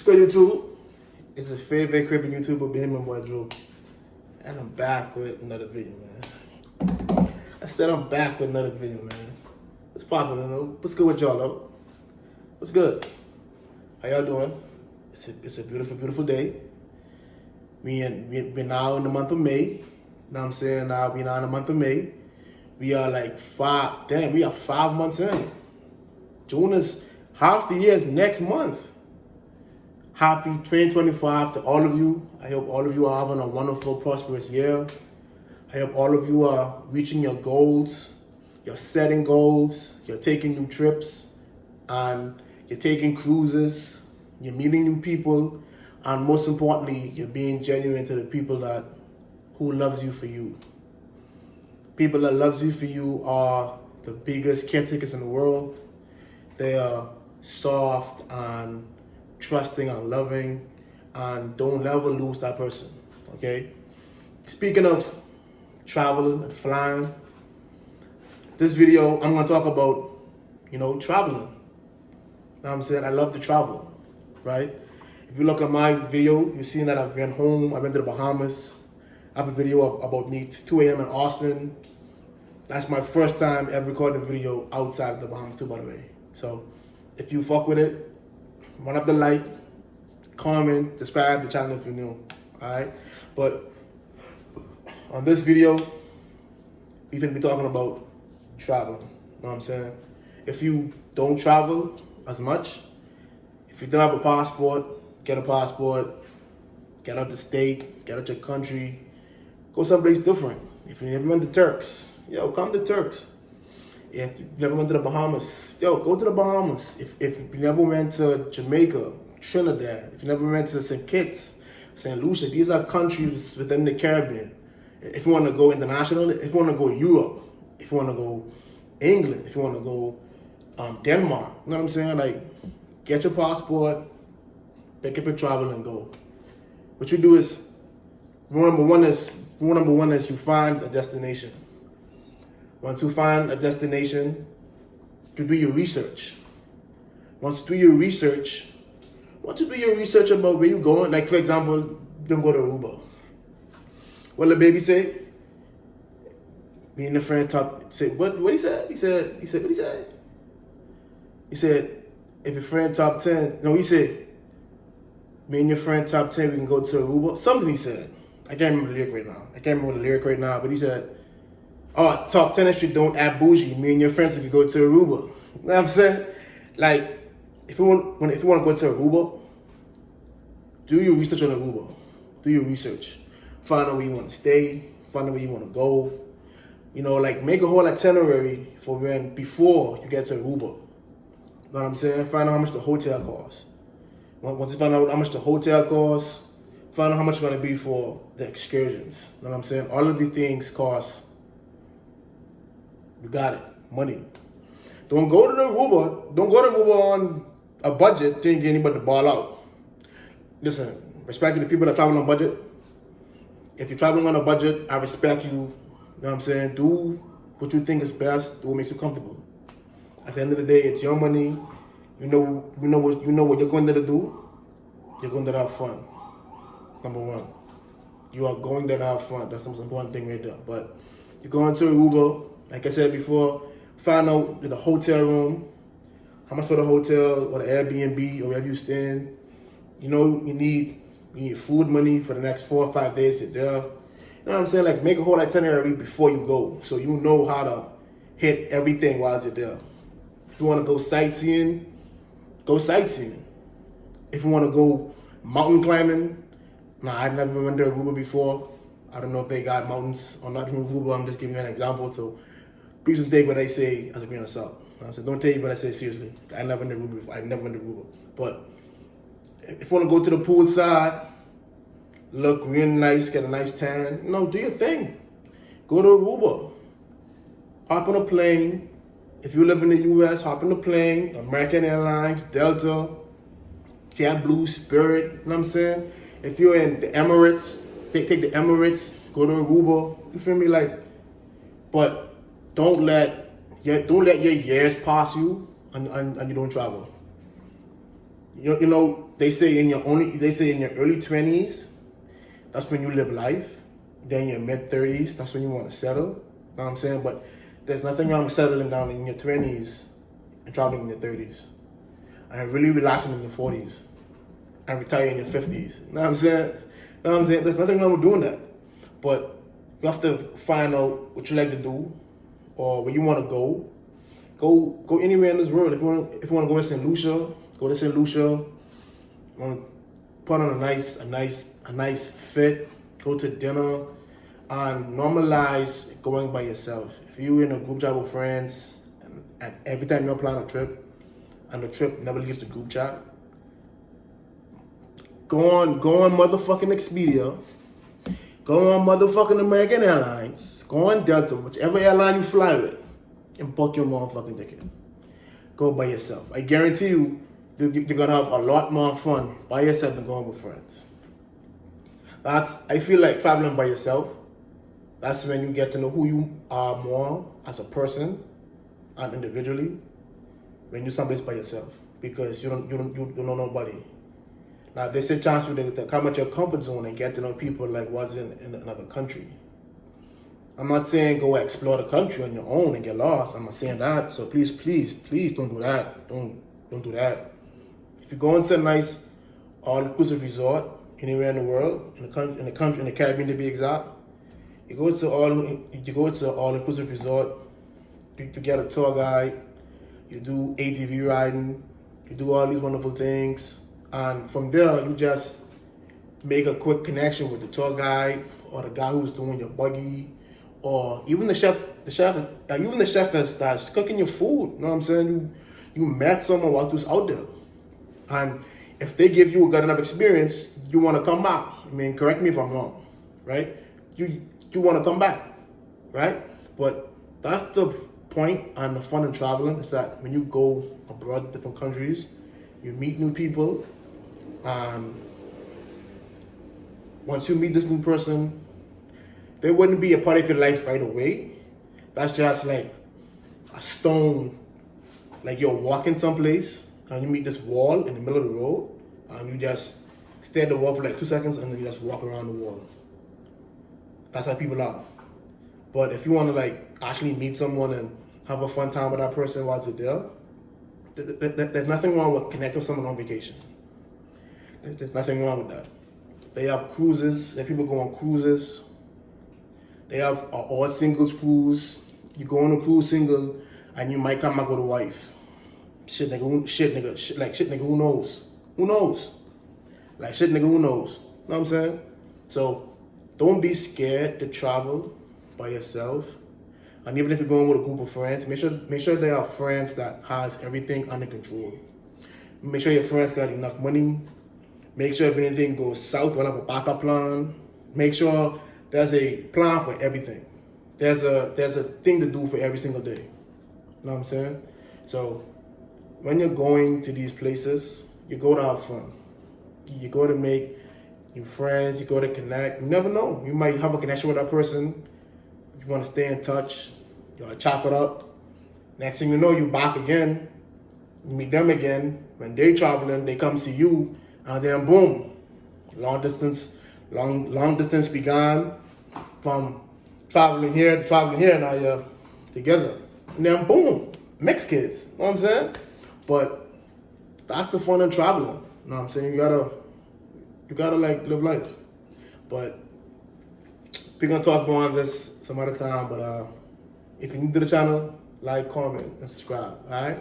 good, YouTube? It's a favorite Caribbean YouTuber, being my boy Drew. And I'm back with another video, man. I said I'm back with another video, man. What's poppin', though? What's good with y'all, though? What's good? How y'all doing? It's a beautiful, beautiful day. We're now in the month of May. You know what I'm saying? We're now in the month of May. We are like we are 5 months in. June is half the year is next month. Happy 2025 to all of you. I hope all of you are having a wonderful, prosperous year. I hope all of you are reaching your goals. You're setting goals. You're taking new trips. And you're taking cruises. You're meeting new people. And most importantly, you're being genuine to the people who loves you for you. People that loves you for you are the biggest caretakers in the world. They are soft and trusting and loving, and don't ever lose that person, okay? Speaking of traveling and flying, this video, I'm gonna talk about, traveling. You know what I'm saying? I love to travel, right? If you look at my video, you've seen that I've been home, I've been to the Bahamas. I have a video about me 2 a.m. in Austin. That's my first time ever recording a video outside of the Bahamas too, by the way. So if you fuck with it, run up the like, comment, subscribe to the channel if you're new, all right? But on this video, we're gonna be talking about traveling, you know what I'm saying? If you don't travel as much, if you don't have a passport, get a passport, get out the state, get out your country, go someplace different. If you never went to Turks, come to Turks. If you never went to the Bahamas, go to the Bahamas. If you never went to Jamaica, Trinidad, if you never went to St. Kitts, St. Lucia, these are countries within the Caribbean. If you want to go international, if you want to go Europe, if you want to go England, if you want to go Denmark, you know what I'm saying? Like, get your passport, pick up your travel and go. What you do is, rule number one is you find a destination. Once you find a destination, you do your research. Once you do your research about where you're going, like for example, don't go to Aruba. What the baby say? Me and the friend said, what he said? He said, what he said? He said, if your friend top 10, no, he said, me and your friend top 10, we can go to Aruba. Something he said. I can't remember the lyric right now, but he said, oh, top 10 street don't add bougie. Me and your friends can go to Aruba. You know what I'm saying? Like, if you want to go to Aruba, do your research on Aruba. Do your research. Find out where you want to stay. Find out where you want to go. Make a whole itinerary for before you get to Aruba. You know what I'm saying? Find out how much the hotel costs. Once you find out how much the hotel costs, find out how much it's going to be for the excursions. You know what I'm saying? All of these things cost. You got it. Money. Don't go to Aruba on a budget thinking anybody to ball out. Listen, respect to the people that travel on budget. If you're traveling on a budget, I respect you. You know what I'm saying? Do what you think is best. Do what makes you comfortable. At the end of the day, it's your money. You know what you're going there to do. You're going there to have fun. Number one. You are going there to have fun. That's the most important thing right there. But you're going to Aruba. Like I said before, find out the hotel room, how much for the hotel or the Airbnb or wherever you staying. You need food money for the next 4 or 5 days you're there. You know what I'm saying? Like, make a whole itinerary before you go, so you know how to hit everything while you're there. If you want to go sightseeing, go sightseeing. If you want to go mountain climbing, I've never been to Aruba before. I don't know if they got mountains or not in Aruba. I'm just giving you an example. So please don't take what I say as a grain of salt. So don't take what I say seriously. I've never been to Aruba before. I've never been to Aruba. But if you want to go to the pool side, look real nice, get a nice tan, do your thing. Go to Aruba. Hop on a plane. If you live in the U.S., hop on the plane. American Airlines, Delta, JetBlue, Spirit. You know what I'm saying? If you're in the Emirates, take the Emirates, go to Aruba. You feel me? But don't let your years pass you and you don't travel. they say in your early 20s, that's when you live life. Then your mid 30s, that's when you want to settle. You know what I'm saying? But there's nothing wrong with settling down in your 20s and traveling in your 30s. And really relaxing in your 40s. And retire in your 50s. You know what I'm saying? You know what I'm saying? There's nothing wrong with doing that. But you have to find out what you like to do or where you want to go. Go anywhere in this world. If you want to go to St. Lucia, go to St. Lucia. You want to put on a nice fit. Go to dinner and normalize going by yourself. If you're in a group chat with friends and every time you plan a trip and the trip never leaves the group chat, go on motherfucking Expedia, go on motherfucking American Airlines, go on Delta, whichever airline you fly with, and book your motherfucking ticket. Go by yourself. I guarantee you, you're gonna have a lot more fun by yourself than going with friends. I feel like traveling by yourself, that's when you get to know who you are more as a person and individually when you're someplace by yourself, because you don't know nobody. Now there's a chance for you to come out your comfort zone and get to know people like what's in another country. I'm not saying go explore the country on your own and get lost. I'm not saying that. So please don't do that. Don't do that. If you go into a nice all-inclusive resort anywhere in the world, in the Caribbean to be exact, you go to all-inclusive resort, you get a tour guide, you do ATV riding, you do all these wonderful things, and from there you just make a quick connection with the tour guide or the guy who's doing your buggy, or even the chef that's cooking your food. You know what I'm saying? You met someone while who's out there, and if they give you a good enough experience, you want to come back. I mean, correct me if I'm wrong, right? You want to come back, right? But that's the point and the fun in traveling, is that when you go abroad to different countries, you meet new people, and once you meet this new person, they wouldn't be a part of your life right away. That's just like a stone, like you're walking someplace and you meet this wall in the middle of the road, and you just stare at the wall for like 2 seconds and then you just walk around the wall. That's how people are. But if you want to like actually meet someone and have a fun time with that person while they're there, there's nothing wrong with connecting with someone on vacation. There's nothing wrong with that. They have cruises. There people go on cruises. They have all singles cruise. You go on a cruise single, and you might come back with a wife. Shit nigga, who knows? Who knows? Like shit nigga, who knows? You know what I'm saying? So don't be scared to travel by yourself. And even if you're going with a group of friends, make sure they are friends that has everything under control. Make sure your friends got enough money. Make sure if anything goes south, we'll have a backup plan. Make sure there's a plan for everything. There's a thing to do for every single day. You know what I'm saying? So when you're going to these places, you go to have fun. You go to make new friends. You go to connect. You never know. You might have a connection with that person. You want to stay in touch. You want to chop it up. Next thing you know, you back again. You meet them again. When they traveling, they come see you, and then boom, long distance began. From traveling here to traveling here, now you're together. And then boom, mixed kids. You know what I'm saying? But that's the fun of traveling. You know what I'm saying? You gotta like live life. But we're gonna talk more on this some other time. But if you're new to the channel, like, comment, and subscribe. Alright?